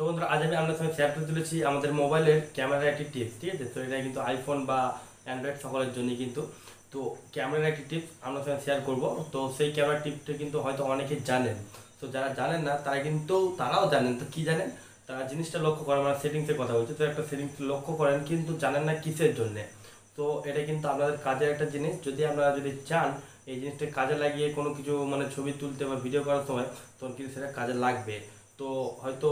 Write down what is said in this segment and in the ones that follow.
তো বন্ধুরা আজ আমি আপনার সঙ্গে শেয়ার করে তুলেছি আমাদের মোবাইলের ক্যামেরার একটি টিপস। ঠিক আছে, তো এটা কিন্তু আইফোন বা অ্যান্ড্রয়েড সকলের জন্যই কিন্তু। তো ক্যামেরার একটি টিপস আপনার সঙ্গে শেয়ার করব। তো সেই ক্যামেরার টিপসটা কিন্তু হয়তো অনেকে জানেন। তো যারা জানেন না তারা কিন্তু তারাও জানেন। তো কী জানেন, তারা জিনিসটা লক্ষ্য করেন, মানে সেটিংসের কথা বলছে। তো একটা সেটিংস লক্ষ্য করেন কিন্তু জানেন না কিসের জন্যে। তো এটা কিন্তু আপনাদের কাজের একটা জিনিস। যদি আপনারা যদি চান এই জিনিসটা কাজে লাগিয়ে কোনো কিছু মানে ছবি তুলতে বা ভিডিও করার সময়, তখন কিন্তু সেটা কাজে লাগবে। তো হয়তো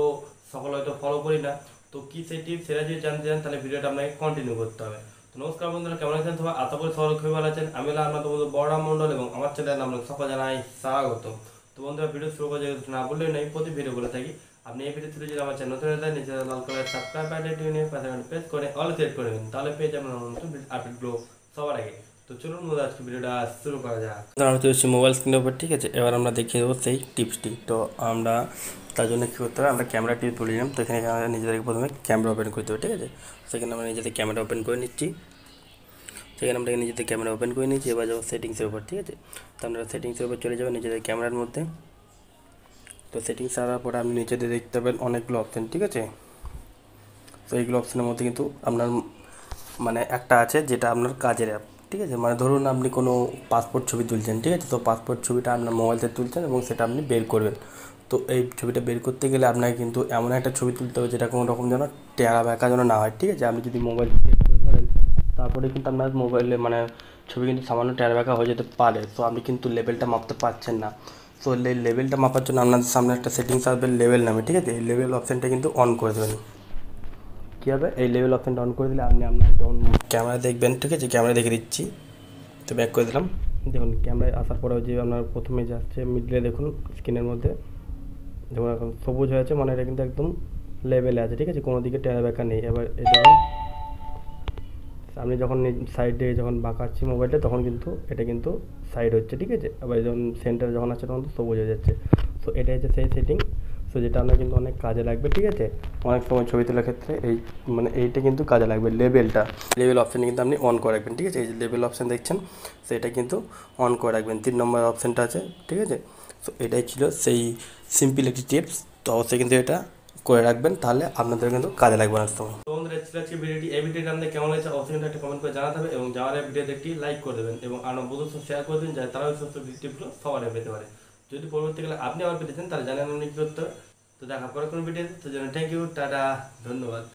সকলে হয়তো ফলো করি না। তো কী সেই টিপস সেটা যদি জানতে চান তাহলে ভিডিওটা আপনাকে কন্টিনিউ করতে হবে। তো নমস্কার বন্ধুরা, কেমন আছেন সবাই? আশা করি সবাই খুবই ভালো আছেন। আমি হলাম আপনাদের বন্ধু বড়রাম মণ্ডল এবং আমার চ্যানেল আমরা সকল জানাই স্বাগত। তো বন্ধুরা ভিডিও শুরু করে না বললেই নয়, প্রতি ভিডিও বলে থাকি আপনি এই ভিডিও থেকে যদি আমার চ্যানেল নতুন হয়ে যায় নিচে লাল কালার সাবস্ক্রাইব বাটনটি নিয়ে পাশে প্রেস করে অল সেট করে নেবেন, তাহলে পেয়ে যাবেন আমার নতুন আপডেটগুলো সবার আগে। তো চলুন বন্ধুরা আজকে ভিডিওটা শুরু করা যাক। আমরা চলছি মোবাইল স্ক্রিনের উপর। ঠিক আছে, এবার আমরা দেখিয়ে দেবো সেই টিপসটি। তো আমরা তার জন্য কী করতে হবে, আমরা ক্যামেরাটি তুলে নিলাম। তো এখানে আমরা নিজেদেরকে প্রথমে ক্যামেরা ওপেন করতে হবে। ঠিক আছে, সেখানে আমরা নিজেদের ক্যামেরা ওপেন করে নিচ্ছি। সেখানে আমরা নিজেদের ক্যামেরা ওপেন করে নিচ্ছি। এবার যাবো সেটিংসের উপর। ঠিক আছে, তো আমরা সেটিংসের উপর চলে যাবো নিজেদের ক্যামেরার মধ্যে। তো সেটিংস আসার পরে আপনি নিচেতে দেখতে পাবেন অনেকগুলো অপশান। ঠিক আছে, তো এইগুলো অপশানের মধ্যে কিন্তু আপনার মানে একটা আছে যেটা আপনার কাজের অ্যাপ। ঠিক আছে, মানে ধরুন আপনি কোনো পাসপোর্ট ছবি তুলছেন। ঠিক আছে, তো পাসপোর্ট ছবিটা আপনার মোবাইল থেকে তুলছেন এবং সেটা আপনি বের করবেন। তো এই ছবিটা বের করতে গেলে আপনাকে কিন্তু এমন একটা ছবি তুলতে হবে যেটা কোনো রকম যেন টেরা বেঁকা যেন না হয়। ঠিক আছে, আপনি যদি মোবাইল সেট করে ধরেন তারপরে কিন্তু আপনার মোবাইলে মানে ছবি কিন্তু সামান্য টেরা বেঁকা হয়ে যেতে পারে। তো আপনি কিন্তু লেভেলটা মাপতে পারছেন না। তো লেভেলটা মাপার জন্য আপনাদের সামনে একটা সেটিংস আসবে লেভেল নামে। ঠিক আছে, এই লেভেল অপশানটা কিন্তু অন করে দেবেন। কী হবে, এই লেভেল অপশানটা অন করে দিলে আপনি আপনার যখন ক্যামেরা দেখবেন, ঠিক আছে, ক্যামেরা দেখে দিচ্ছি। তো ব্যাক করে দিলাম। দেখুন ক্যামেরায় আসার পরেও যে আপনার প্রথমে যে আসছে মিডলে দেখুন স্ক্রিনের মধ্যে দেখুন এখন সবুজ হয়েছে, মানে এটা কিন্তু একদম লেভেলে আছে। ঠিক আছে, কোনো দিকে টেরা বেঁকা নেই। এবার এই দেখুন আমি যখন সাইডে যখন বাঁকাচ্ছি মোবাইলটা তখন কিন্তু এটা কিন্তু সাইড হচ্ছে। ঠিক আছে, আবার যখন সেন্টারে যখন আছে তখন তো সবুজ হয়ে যাচ্ছে। সো এটা হচ্ছে সেই সেটিং। সো যেটা আপনার কিন্তু অনেক কাজে লাগবে। ঠিক আছে, অনেক সময় ছবি তোলার ক্ষেত্রে এই মানে এইটা কিন্তু কাজে লাগবে। লেভেল অপশানে কিন্তু আপনি অন করে রাখবেন। ঠিক আছে, এই যে লেভেল অপশান দেখছেন সেটা কিন্তু অন করে রাখবেন। 3 নম্বর অপশানটা আছে। ঠিক আছে, সো এটাই ছিল সেই সিম্পল একটি টিপস। তো অবশ্যই কিন্তু এটা করে রাখবেন, তাহলে আপনাদের কিন্তু কাজে লাগবে অনেক সময়। তো বন্ধুরা আজকে ভিডিওটি এই ভিডিওটা আপনাদের কেমন হয়েছে অবশ্যই কিন্তু একটা কমেন্ট করে জানাতে হবে এবং যারা ভিডিওতে একটি লাইক করে দেবেন এবং আরও বন্ধুদের সাথে শেয়ার করে দিন যাতে তারাও এই সমস্ত টিপসগুলো সবার আগে পেতে পারে। যদি পরবর্তীকালে আপনি আবার পেতে চান তাহলে জানেন আপনি কী করতে হবে। তো দেখা পরে কোনো ভিডিও, তো জন্য থ্যাংক ইউ, টাটা, ধন্যবাদ।